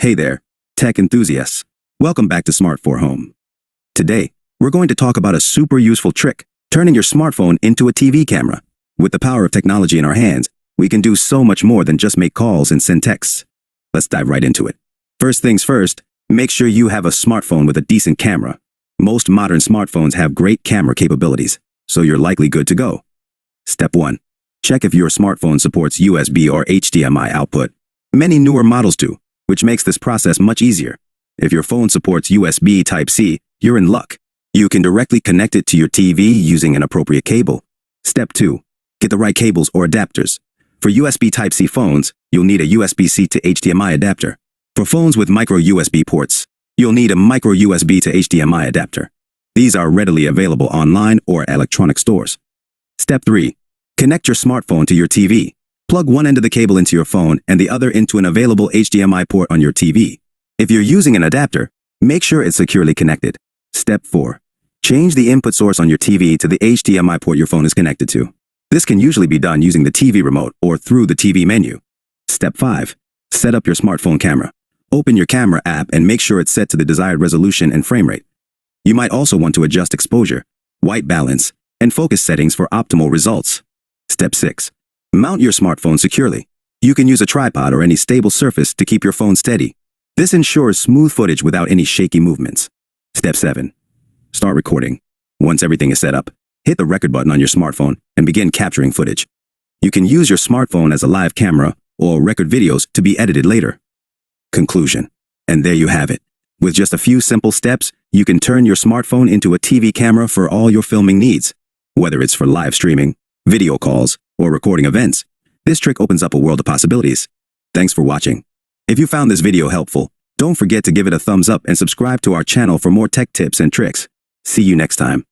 Hey there, tech enthusiasts. Welcome back to Smart for Home. Today, we're going to talk about a super useful trick, turning your smartphone into a TV camera. With the power of technology in our hands, we can do so much more than just make calls and send texts. Let's dive right into it. First things first, make sure you have a smartphone with a decent camera. Most modern smartphones have great camera capabilities, so you're likely good to go. Step 1. Check if your smartphone supports USB or HDMI output. Many newer models do, which makes this process much easier. If your phone supports USB Type-C, you're in luck. You can directly connect it to your TV using an appropriate cable. Step 2. Get the right cables or adapters. For USB Type-C phones, you'll need a USB-C to HDMI adapter. For phones with micro USB ports, you'll need a micro USB to HDMI adapter. These are readily available online or at electronic stores. Step 3. Connect your smartphone to your TV. Plug one end of the cable into your phone and the other into an available HDMI port on your TV. If you're using an adapter, make sure it's securely connected. Step 4. Change the input source on your TV to the HDMI port your phone is connected to. This can usually be done using the TV remote or through the TV menu. Step 5. Set up your smartphone camera. Open your camera app and make sure it's set to the desired resolution and frame rate. You might also want to adjust exposure, white balance, and focus settings for optimal results. Step 6. Mount your smartphone securely. You can use a tripod or any stable surface to keep your phone steady. This ensures smooth footage without any shaky movements. Step 7. Start recording. Once everything is set up, hit the record button on your smartphone and begin capturing footage. You can use your smartphone as a live camera or record videos to be edited later. Conclusion. And there you have it. With just a few simple steps, you can turn your smartphone into a TV camera for all your filming needs. Whether it's for live streaming, video calls, or recording events, this trick opens up a world of possibilities. Thanks for watching. If you found this video helpful, don't forget to give it a thumbs up and subscribe to our channel for more tech tips and tricks. See you next time.